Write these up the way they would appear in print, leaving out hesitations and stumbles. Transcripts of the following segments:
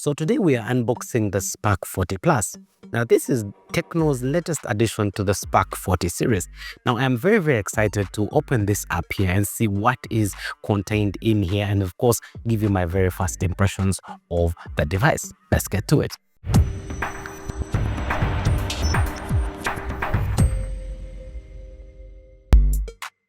So today we are unboxing the Spark 40 Plus. Now this is Tecno's latest addition to the Spark 40 series. Now I'm very excited to open this up here and see what is contained in here, and of course give you my very first impressions of the device. Let's get to it.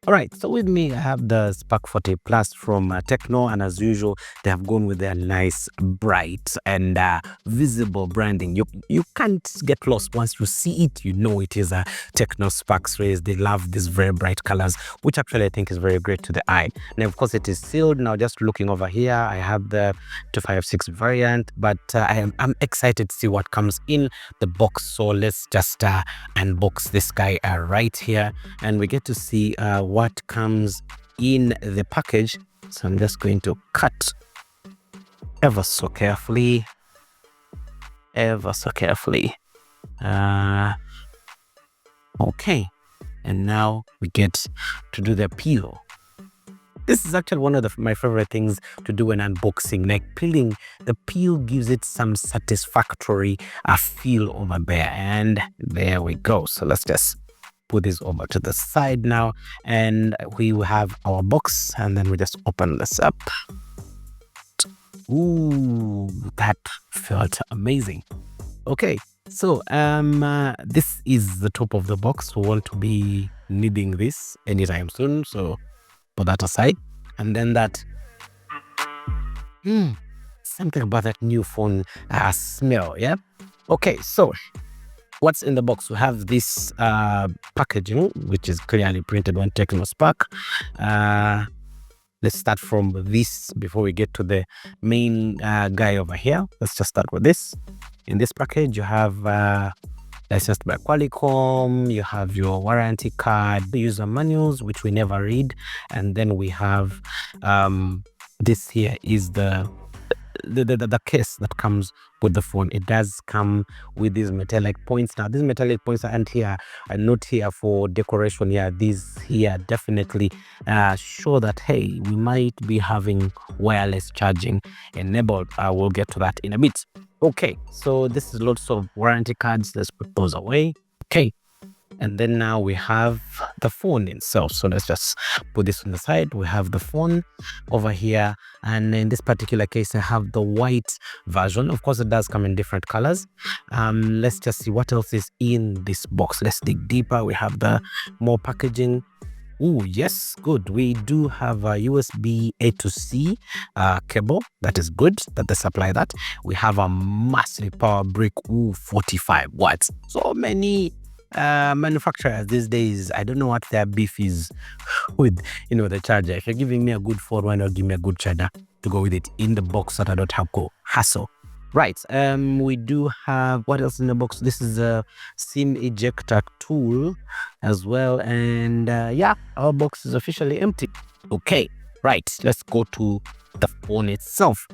Alright, so with me I have the Spark 40 Plus from Tecno, and as usual they have gone with their nice bright and visible branding. You can't get lost. Once you see it, you know it is a Tecno Spark series. They love these very bright colors, which actually I think is very great to the eye. Now of course it is sealed. Now just looking over here, I have the 256 variant, but I'm excited to see what comes in the box. So let's just unbox this guy right here, and we get to see what comes in the package. So I'm just going to cut ever so carefully. Okay, and now we get to do the peel. This is actually one of my favorite things to do when unboxing, like peeling. The peel gives it some satisfactory feel over there, and there we go. So let's just put this over to the side now, and we will have our box, and then we just open this up. Ooh, that felt amazing. Okay, so this is the top of the box. We won't be needing this anytime soon, so put that aside. And then that something about that new phone smell. Yeah, okay, so what's in the box? We have this packaging, which is clearly printed on Tecno Spark. Let's start from this before we get to the main guy over here. Let's just start with this. In this package, you have licensed by Qualcomm, you have your warranty card, user manuals, which we never read, and then we have this here is the case that comes with the phone. It does come with these metallic points. Now these metallic points are here, a note here for decoration here. These here definitely show that, hey, we might be having wireless charging enabled. We'll get to that in a bit. Okay, so this is lots of warranty cards. Let's put those away. Okay, and then now we have the phone itself. So let's just put this on the side. We have the phone over here, and in this particular case I have the white version. Of course it does come in different colors. Let's just see what else is in this box. Let's dig deeper. We have the more packaging. Oh yes, good. We do have a USB A to C cable. That is good that they supply that. We have a massive power brick. 45 watts. So many manufacturers these days, I don't know what their beef is with the charger. If you're giving me a good phone, why not give me a good charger to go with it in the box so that I don't have to hassle. Right, we do have, what else in the box? This is a SIM ejector tool as well, and yeah, our box is officially empty. Okay, right, let's go to the phone itself.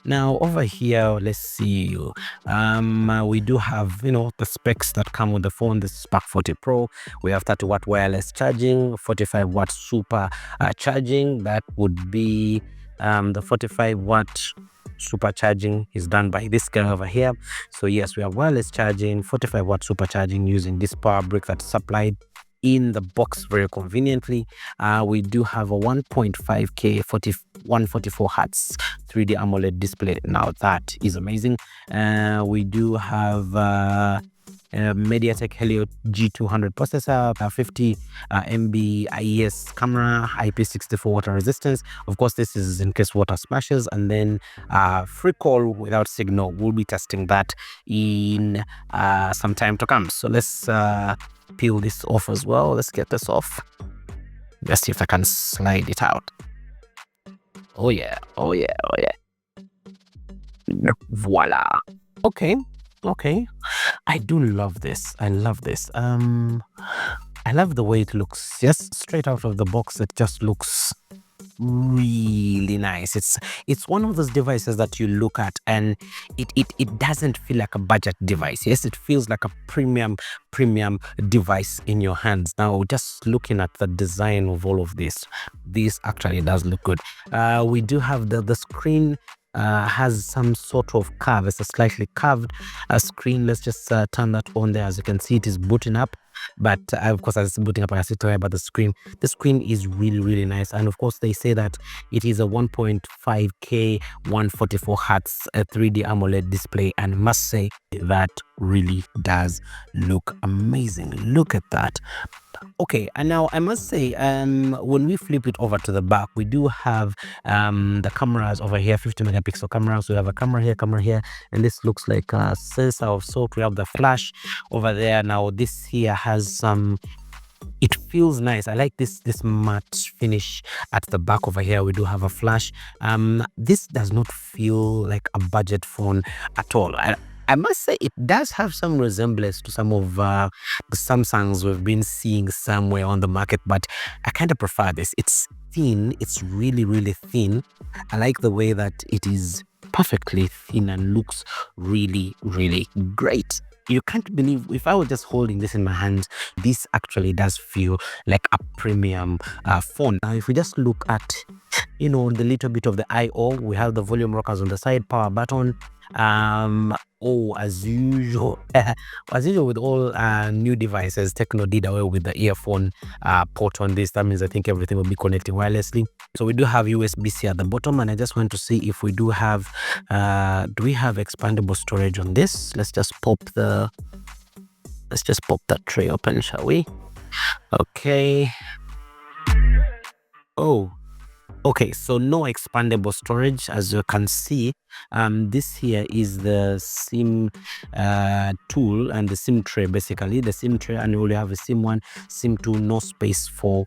Now over here, let's see, we do have the specs that come with the phone. This Spark 40 Pro. We have 30-watt wireless charging, 45-watt super charging. That would be the 45-watt supercharging is done by this guy over here. So yes, we have wireless charging, 45-watt supercharging using this power brick that's supplied in the box very conveniently. We do have a 1.5K 144 Hertz 3D AMOLED display. Now that is amazing. We do have MediaTek Helio G200 processor, 50 MB IES camera, IP64 water resistance. Of course, this is in case water splashes. And then free call without signal. We'll be testing that in some time to come. So let's peel this off as well. Let's get this off. Let's see if I can slide it out. Oh yeah. Voila. Okay, I do love this. I love this. I love the way it looks. Just straight out of the box, it just looks really nice. It's one of those devices that you look at and it doesn't feel like a budget device. Yes, it feels like a premium device in your hands. Now just looking at the design of all of this actually does look good. We do have the screen has some sort of curve. It's a slightly curved screen. Let's just turn that on there. As you can see, it is booting up, but of course, as it's booting up, I see talking about the screen is really nice. And of course, they say that it is a 1.5K 144 hertz 3D AMOLED display, and I must say that really does look amazing. Look at that. Okay, and now I must say, when we flip it over to the back, we do have the cameras over here, 50 megapixel cameras. We have a camera here, and this looks like a sensor of sort. We have the flash over there. Now this here has some, it feels nice. I like this matte finish at the back over here. We do have a flash. This does not feel like a budget phone at all. I must say it does have some resemblance to some of the Samsungs we've been seeing somewhere on the market, but I kind of prefer this. It's thin. It's really thin. I like the way that it is perfectly thin and looks really great. You can't believe, if I were just holding this in my hands, this actually does feel like a premium phone. Now, if we just look at, the little bit of the I/O, we have the volume rockers on the side, power button. As usual, with all new devices, Tecno did away with the earphone port on this. That means I think everything will be connecting wirelessly. So we do have USB-C at the bottom, and I just want to see if we do have we have expandable storage on this. Let's just pop that tray open, shall we? Okay. Okay, so no expandable storage, as you can see. This here is the SIM tool and the SIM tray, basically. The SIM tray, and we only have a SIM 1, SIM 2, no space for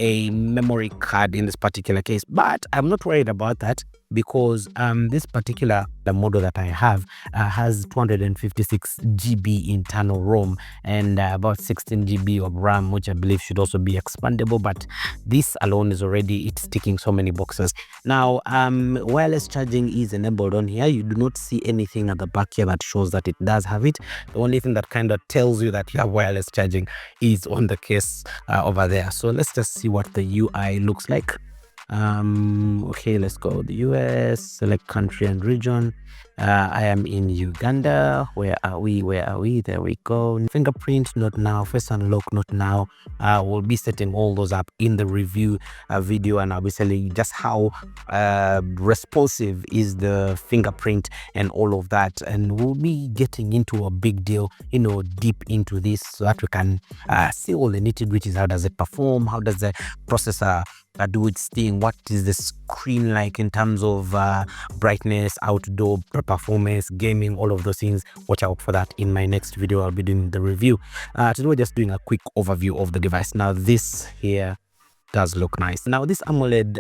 a memory card in this particular case. But I'm not worried about that, because this particular model that I have has 256 GB internal ROM and about 16 GB of RAM, which I believe should also be expandable. But this alone is already, it's ticking so many boxes. Now, wireless charging is enabled on here. You do not see anything at the back here that shows that it does have it. The only thing that kind of tells you that you have wireless charging is on the case over there. So let's just see what the UI looks like. Okay, let's go the US, select country and region. I am in Uganda. Where are we? There we go. Fingerprint, not now. Face unlock, not now. We'll be setting all those up in the review video, and I'll be telling you just how responsive is the fingerprint and all of that. And we'll be getting into a big deal, deep into this, so that we can see all the nitty-gritties. How does it perform? How does the processor do its thing? What is the screen like in terms of brightness, outdoor performance, gaming, all of those things? Watch out for that in my next video. I'll be doing the review. Today we're just doing a quick overview of the device. Now this here does look nice. Now this AMOLED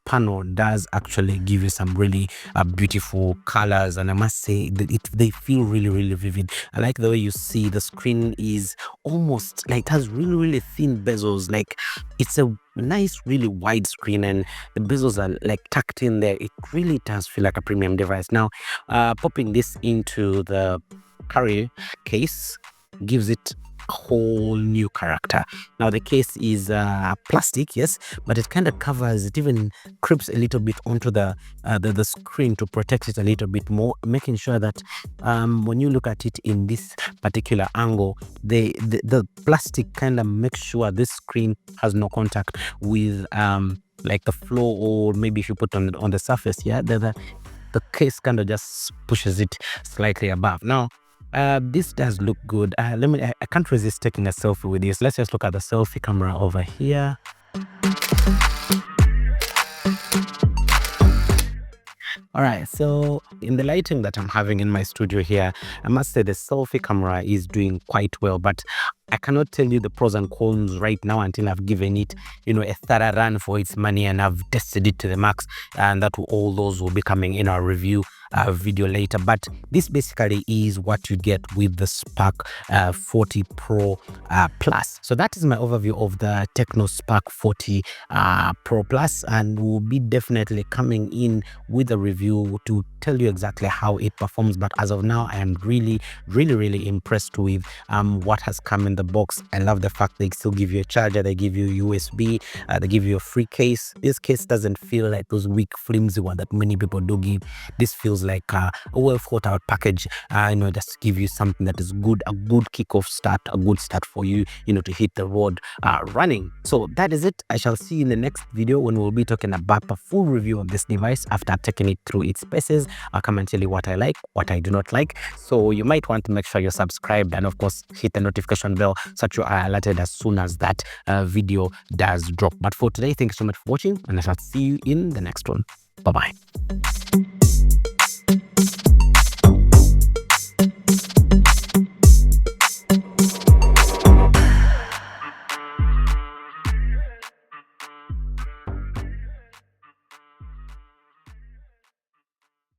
panel does actually give you some really beautiful colors, and I must say that they feel really vivid. I like the way you see the screen is almost like, it has really thin bezels. Like, it's a nice, really wide screen, and the bezels are like tucked in there. It really does feel like a premium device. Now, popping this into the carry case gives it a whole new character. Now the case is plastic, yes, but it kind of covers, it even creeps a little bit onto the screen to protect it a little bit more, making sure that when you look at it in this particular angle, the plastic kind of makes sure this screen has no contact with like the floor, or maybe if you put on the surface, yeah, the case kind of just pushes it slightly above. Now this does look good. I can't resist taking a selfie with this. Let's just look at the selfie camera over here. All right, so in the lighting that I'm having in my studio here, I must say the selfie camera is doing quite well, but I cannot tell you the pros and cons right now until I've given it, a thorough run for its money, and I've tested it to the max, and all those will be coming in our review video later. But this basically is what you get with the Spark 40 Pro Plus. So that is my overview of the Tecno Spark 40 Pro Plus, and we'll be definitely coming in with a review to tell you exactly how it performs. But as of now, I am really impressed with what has come in in the box. I love the fact they still give you a charger, they give you USB, they give you a free case. This case doesn't feel like those weak flimsy one that many people do give. This feels like a well thought out package, just to give you something that is good, a good kickoff start, a good start for you, to hit the road running. So that is it. I shall see you in the next video when we'll be talking about a full review of this device after taking it through its paces. I'll come and tell you what I like, what I do not like. So you might want to make sure you're subscribed and of course hit the notification bell so that you are alerted as soon as that video does drop. But for today, thank you so much for watching, and I shall see you in the next one. Bye bye.